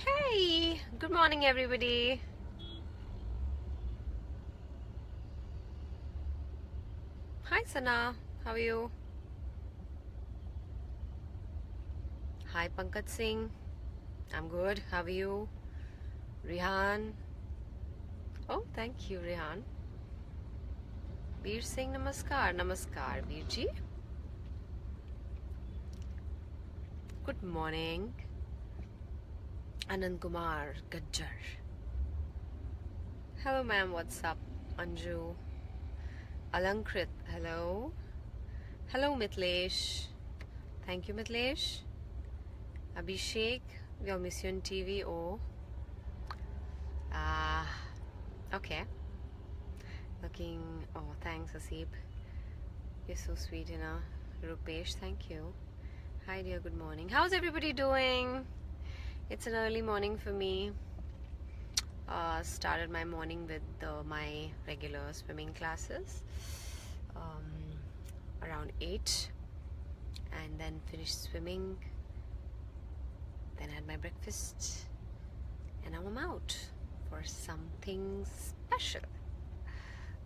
Hey, good morning, everybody. Hi, Sana. How are you? Hi, Pankaj Singh. I'm good. How are you? Rihan. Oh, thank you, Rihan. Veer Singh, namaskar. Namaskar, Veer ji. Good morning. Anand Kumar Gajjar. Hello, ma'am. What's up? Anju. Alankrit. Hello. Hello, Mitlesh. Thank you, Mitlesh. Abhishek. We'll miss you on TV. Oh. Okay. Looking. Oh, thanks, Asip. You're so sweet, Rupesh, thank you. Hi, dear. Good morning. How's everybody doing? It's an early morning for me. Started my morning with my regular swimming classes around 8, and then finished swimming. Then had my breakfast, and now I'm out for something special,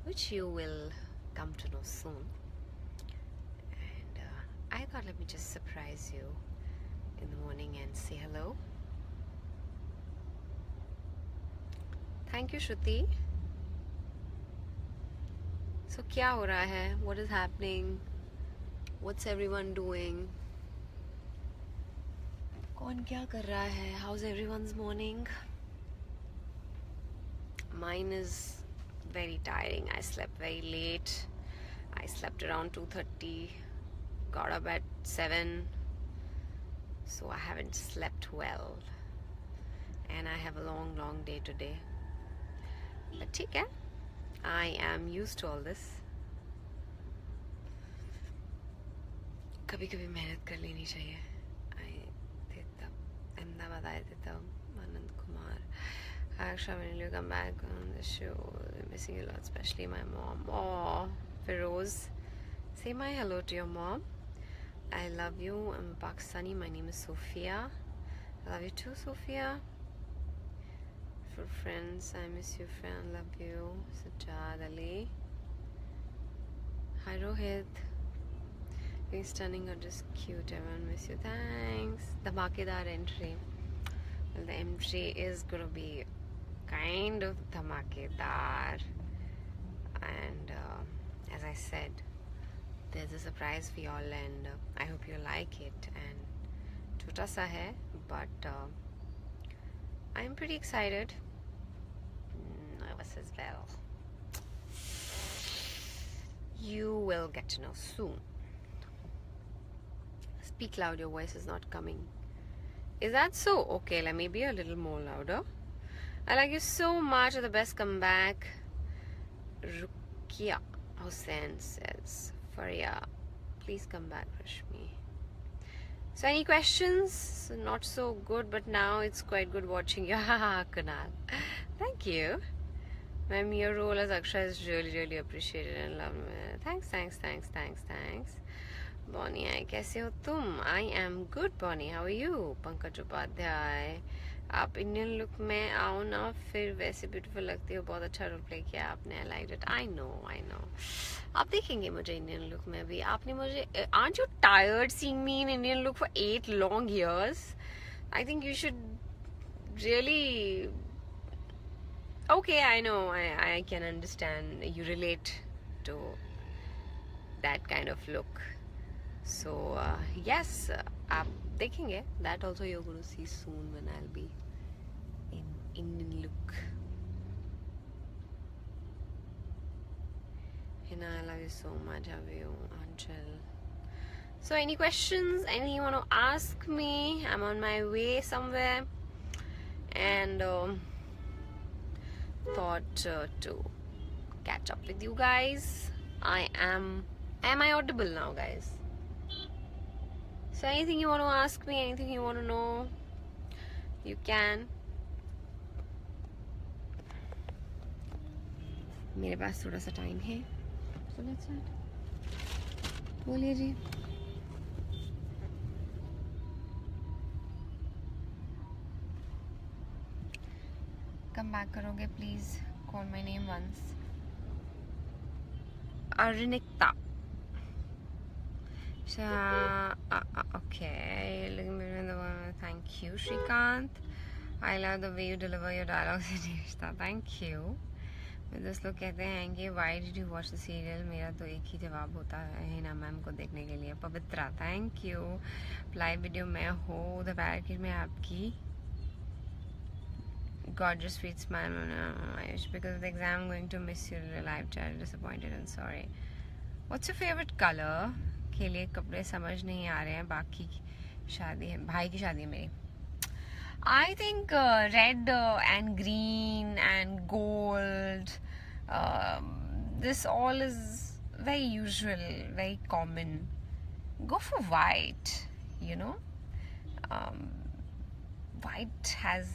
which you will come to know soon. And I thought, let me just surprise you in the morning and say hello. Thank you, Shruti. So, क्या हो रहा है? What is happening? What's everyone doing? कौन क्या कर रहा है? How's everyone's morning? Mine is very tiring. I slept very late. I slept around 2:30. Got up at 7. So I haven't slept well. And I have a long day today. But ठीक है. I am used to all this. कभी कभी मेहनत कर लेनी चाहिए. Ahmedabad Aditya, Anand Kumar. Actually, when you come back on the show, I'm missing you a lot, especially my mom. Oh, Feroz. Say my hello to your mom. I love you. I'm Pakistani. My name is Sophia. I love you too, Sophia. For friends, I miss you, friend. Love you. Sajjad Ali. Hi, Rohit. Being stunning or just cute. Everyone miss you. Thanks. Dhamakedar entry. Well, the entry is gonna be kind of dhamakedar. And as I said, there's a surprise for y'all, and I hope you like it. And chota sa hai, but I'm pretty excited. Nervous as well. You will get to know soon. Speak loud, your voice is not coming. Is that so? Okay, let me be a little more louder. I like you so much. You're the best comeback. Rukia Hussain says, Faria, please come back, Rashmi. So, any questions? Not so good, but now it's quite good watching you. Haha, Kunal. Thank you. Ma'am, your role as Akshay is really appreciated and loved. Thanks. Bonnie, कैसे हो तुम? I am good, Bonnie. How are you? Pankaj Upadhyay. आप Indian look में आओ ना, फिर वैसे beautiful लगती हो. बहुत अच्छा रोल प्ले किया आपने. I liked it. I know. आप देखेंगे मुझे इंडियन लुक में भी. आपने मुझे aren't you tired seeing me in Indian look for 8 long years? I think you should really. Okay, I know. I can understand. You relate to that kind of look. So yes, आप देखेंगे. That also you're going to see soon when I'll be in Indian look. Hina, I love you so much. Have you, Anchal? So any questions? Anything you want to ask me? I'm on my way somewhere, and thought to catch up with you guys. Am I audible now, guys? So anything you want to ask me, anything you want to know, you can. मेरे पास थोड़ा सा time है. So let's start. बोलिए जी. Come back करोगे please? Call my name once. Arnikta. Okay, thank you, Shrikant. I love the way you deliver your dialogues in Rishta. Thank you. दोस्त लोग कहते हैं कि why did you watch the serial? मेरा तो एक ही जवाब होता है हिना मैम को देखने के लिए. पवित्रा, thank you. लाइव वीडियो में हो द पैराकिट में आपकी gorgeous sweet smile. Because of the exam I'm going to miss you live chat. Disappointed and sorry. What's your favorite color? के लिए कपड़े समझ नहीं आ रहे हैं. बाकी शादी है, भाई की शादी है मेरी. I think red and green and gold. This all is very usual, very common. Go for white, you know. White has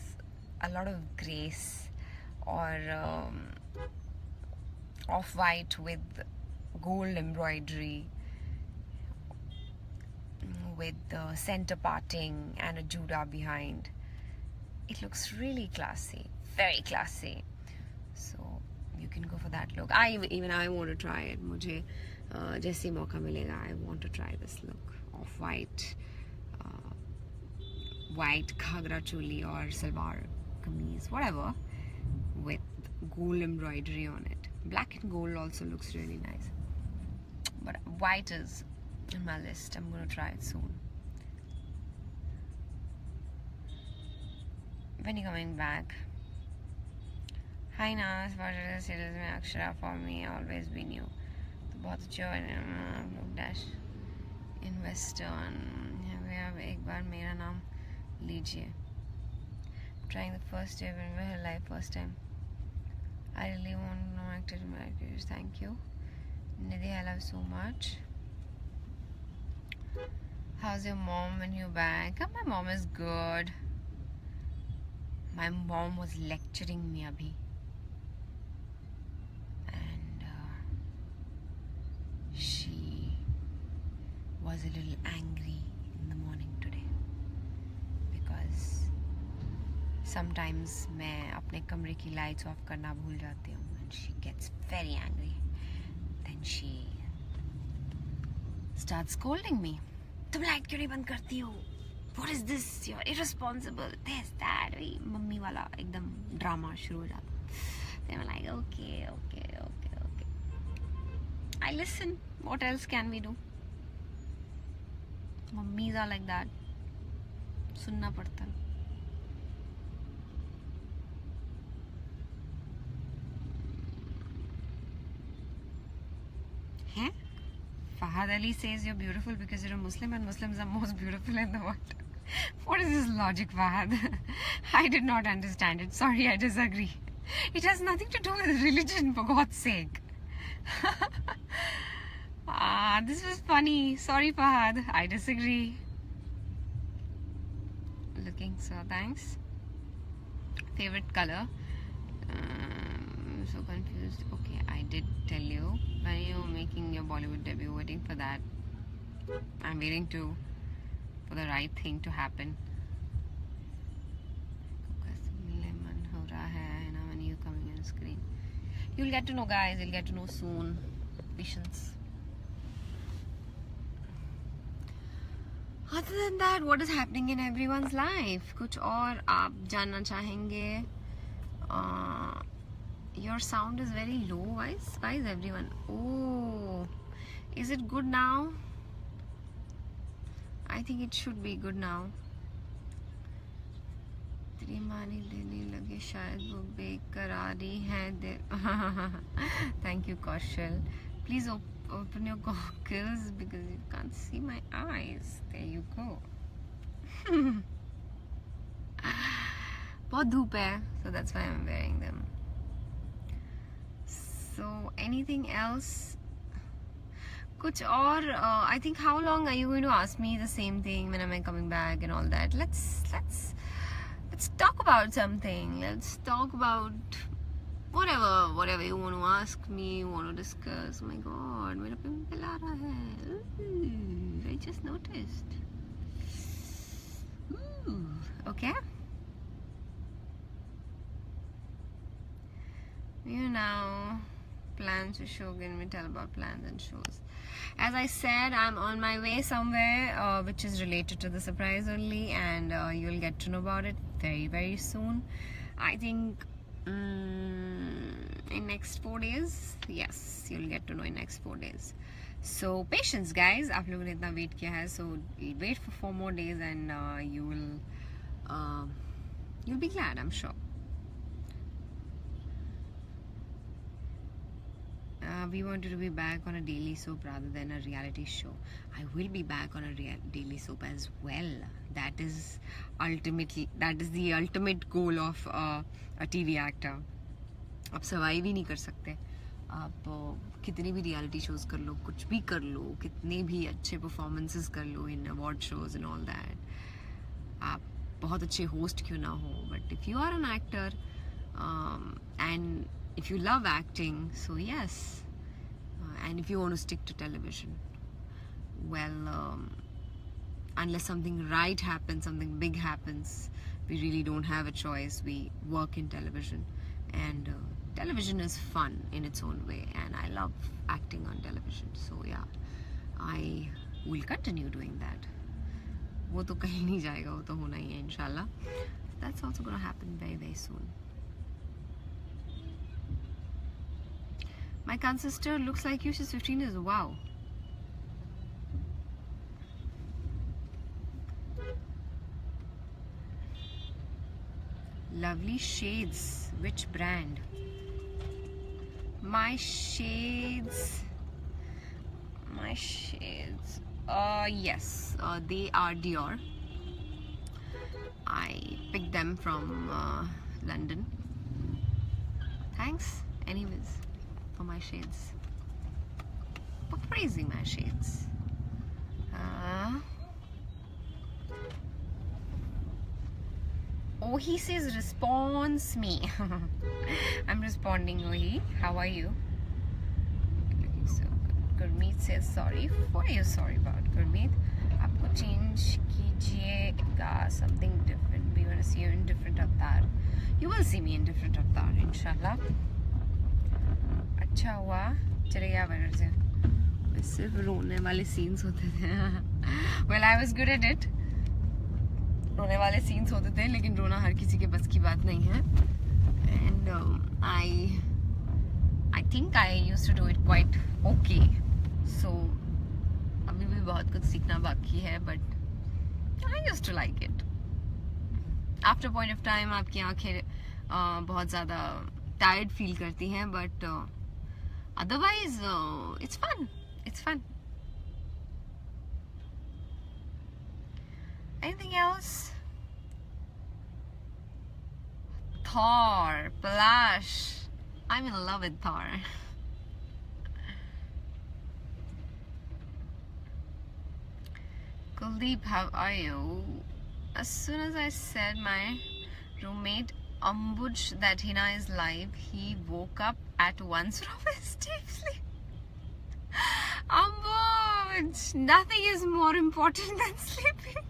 a lot of grace, or off-white with gold embroidery, with the center parting and a juda behind. It looks really classy, very classy. So you can go for that look. I want to try it. मुझे जैसे मौका मिलेगा, I want to try this look of white, white ghagra choli or salwar kameez, whatever, with gold embroidery on it. Black and gold also looks really nice, but white is on my list. I'm gonna try it soon. When are you coming back? Hi Nas, what are the serials में Akshara for me always been you. तो बहुत अच्छे dash investor. एक बार मेरा नाम लीजिए. Trying the first day when we're live first time. I really want to know active marketers. Thank you. Nidhi, I love so much. How's your mom when you're back? My mom is good. My mom was lecturing me abhi, and she was a little angry in the morning today because sometimes मैं अपने कमरे की lights off करना भूल जाती हूँ, and she gets very angry. Then she starts scolding me. तुम light क्यों नहीं बंद करती हो? What is this? You're irresponsible. This, that. Mummy वाला एकदम ड्रामा शुरू हो जाता. Then I'm like, okay. I listen. What else can we do? Mummies are like that. सुनना पड़ता है. हैं? Fahad Ali says you're beautiful because you're a Muslim and Muslims are most beautiful in the world. What is this logic, Fahad? I did not understand it. Sorry, I disagree. It has nothing to do with religion, for God's sake. This was funny. Sorry, Fahad. I disagree. Looking so, thanks. Favorite color? I'm so confused. Okay, I did tell you. When you're making your Bollywood debut, waiting for that. I'm waiting for the right thing to happen. When you coming on screen, you'll get to know, guys. You'll get to know soon. Patience. Other than that, what is happening in everyone's life? कुछ और आप जानना चाहेंगे? Your sound is very low. Why is everyone? Oh, is it good now? I think it should be good now. त्रिमानी देने लगे शायद वो बेकरारी है. Thank you, Kaushal. Please open your goggles because you can't see my eyes. There you go. बहुत धूप है, so that's why I'm wearing them. So anything else? कुछ और? I think how long are you going to ask me the same thing when am I coming back and all that? Let's talk about something. Let's talk about whatever you want to ask me, you want to discuss. Oh my God, मेरा pimple आ रहा है. I just noticed. Okay. You know, plans to show. Can we tell about plans and shows? As I said, I'm on my way somewhere which is related to the surprise only, and you'll get to know about it very, very soon. I think in next 4 days. Yes, you'll get to know in next 4 days. So patience, guys. आप लोगों ने इतना wait किया है, so wait for 4 more days, and you'll be glad, I'm sure. We wanted to be back on a daily soap rather than a reality show. I will be back on a daily soap as well. That is the ultimate goal of a TV actor. आप survive ही नहीं कर सकते. आप कितनी भी reality shows कर लो, कुछ भी कर लो, कितने भी अच्छे performances कर लो in award shows and all that. आप बहुत अच्छे host क्यों ना हो, but if you are an actor and if you love acting, so yes, and if you want to stick to television, well, unless something right happens, something big happens, we really don't have a choice. We work in television, and television is fun in its own way, and I love acting on television. So yeah, I will continue doing that. वो तो कहीं नहीं जाएगा, वो तो होना ही है इंशाल्लाह. That's also gonna happen very, very soon. My cousin sister looks like you. She's 15 years. Wow. Lovely shades. Which brand? My shades. Yes. They are Dior. I picked them from London. Thanks. Anyways. For my shades, for praising my shades. Ohi says response me. I'm responding, Ohi. How are you? Looking so good. Gurmeet says sorry. What are you sorry about, Gurmeet? आपको change कीजिएगा, something different. We want to see you in different avatar. You will see me in different avatar, inshallah. अच्छा हुआ चले गया वनर से. सिर्फ रोने वाले सीन्स होते थे. Well, I was good at it. रोने वाले सीन्स होते थे, लेकिन रोना हर किसी के बस की बात नहीं है. And I think I used to do it quite okay. So अभी भी बहुत कुछ सीखना बाकी है, but I used to like it. After a point of time आपकी आंखें बहुत ज़्यादा tired feel करती हैं, but otherwise it's fun. It's fun. Anything else? Thor, Plush. I'm in love with Thor. Kuldeep, how are you? As soon as I said my roommate Ambuj that Hina is live, he woke up at once from his deep sleep. Ambuj, nothing is more important than sleeping.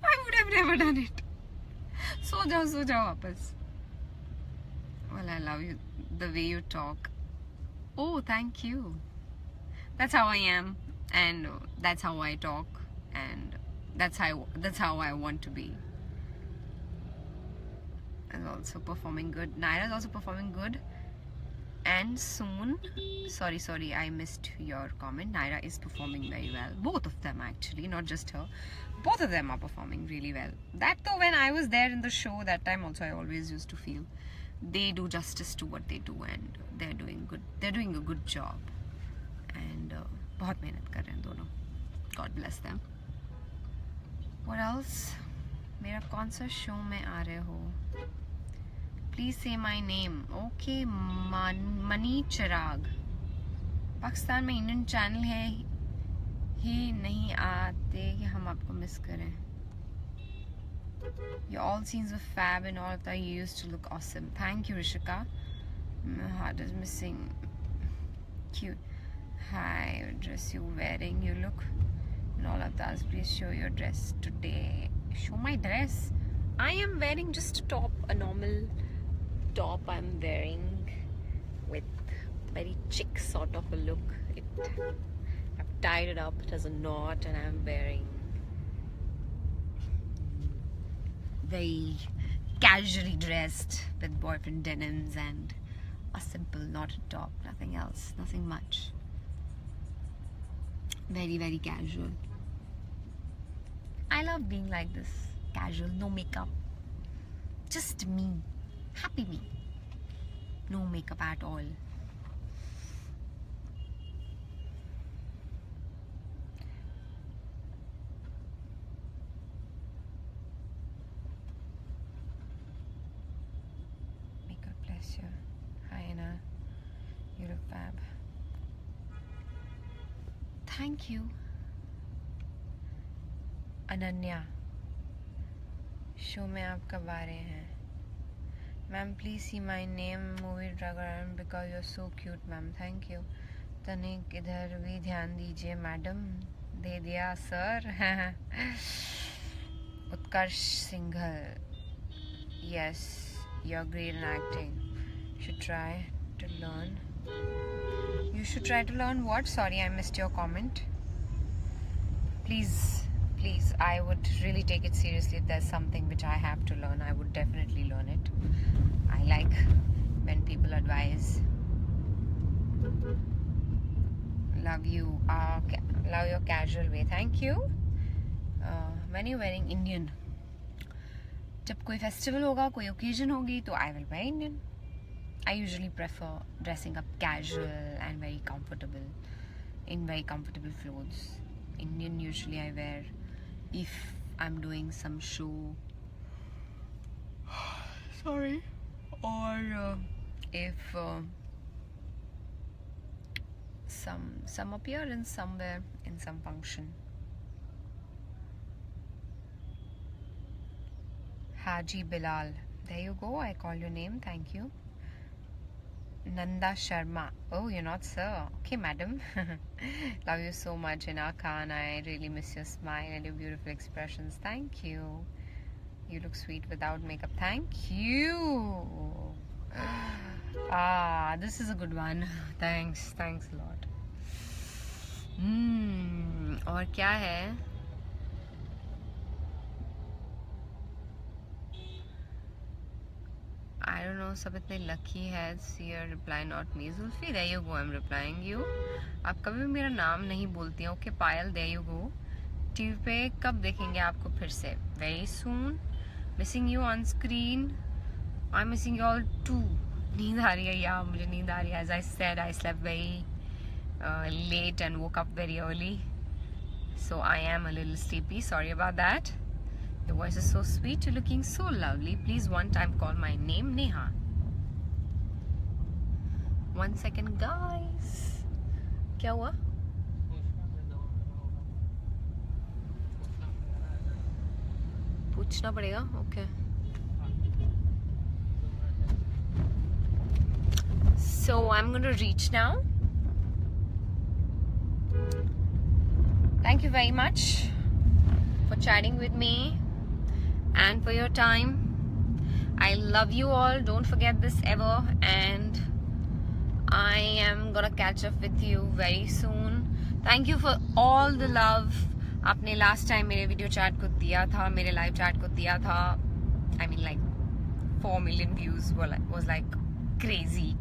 I would have never done it. So jao wapas. Well, I love you, the way you talk. Oh, thank you. That's how I am, and that's how I talk, and that's how I want to be. And also performing good. Naira is also performing good. And soon, sorry, I missed your comment. Naira is performing very well. Both of them actually, not just her. Both of them are performing really well. That though, when I was there in the show, that time also I always used to feel they do justice to what they do, and they're doing good. They're doing a good job. And बहुत मेहनत कर रहे हैं दोनों. God bless them. What else? मेरा कौन सा show में आ रहे हो? Please say my name. Okay, Mani Chirag. Pakistan में इंडियन चैनल है ही नहीं आते कि हम आपको मिस करें. Your all scenes were fab and all of that. You used to look awesome. Thank you, Rishika. My heart is missing. Cute. Hi, what dress you wearing? You look in all of that. Please show your dress today. Show my dress. I am wearing just a top, a normal top I'm wearing with very chic sort of a look. I've tied it up as a knot and I'm wearing very casually dressed with boyfriend denims and a simple knotted top, nothing else, nothing much. Very, very casual. I love being like this, casual, no makeup, just me, happy me, no makeup at all. Makeup, bless you. Hi Anna, you look fab. Thank you. Ananya, शो में आप कब आ रहे हैं? Ma'am please see my name movie dragon because you are so cute ma'am, thank you. तनिक इधर भी ध्यान दीजिए मैडम. दे दिया sir. Utkarsh Singhal, yes you are great in acting. Should try to learn. You should try to learn what? Sorry, I missed your comment. Please, I would really take it seriously. If there's something which I have to learn, I would definitely learn it. I like when people advise. Love you. Love your casual way. Thank you. When you're wearing Indian, जब कोई festival होगा, कोई occasion होगी, तो I will wear Indian. I usually prefer dressing up casual and very comfortable, in very comfortable clothes. Indian usually I wear if I'm doing some show, sorry, or if some appearance somewhere in some function. Haji Bilal, there you go, I call your name, thank you. Nanda Sharma, oh you're not sir, okay madam. Love you so much. Ina Khan, I really miss your smile and your beautiful expressions. Thank you. You look sweet without makeup. Thank you. This is a good one. Thanks a lot. और क्या है? I don't know, सब इतने lucky है. See your reply, not me. Zulfi, there you go, I'm replying you. आप कभी भी मेरा नाम नहीं बोलती हैं. Okay, Payal, there you go. TV पे कब देखेंगे आपको फिर से? Very soon. Missing you on screen. I'm missing you all too. नींद आ रही है यार, मुझे नींद आ रही है. As I said, I slept very late and woke up very early. So I am a little sleepy. Sorry about that. Your voice is so sweet. You're looking so lovely. Please one time call my name, Neha. 1 second, guys. क्या हुआ? पूछना पड़ेगा. Okay. So I'm going to reach now. Thank you very much for chatting with me and for your time. I love you all. Don't forget this ever, and I am gonna catch up with you very soon. Thank you for all the love. आपने last time मेरे video chat को दिया था, मेरे live chat को दिया था. I mean like 4 million views was like crazy.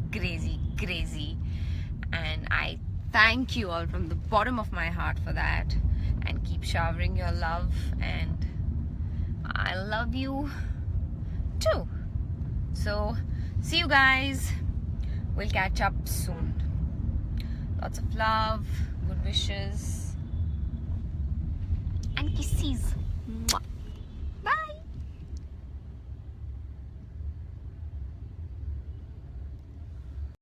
And I thank you all from the bottom of my heart for that, and keep showering your love, and I love you too. So see you guys. We'll catch up soon. Lots of love, good wishes, and kisses.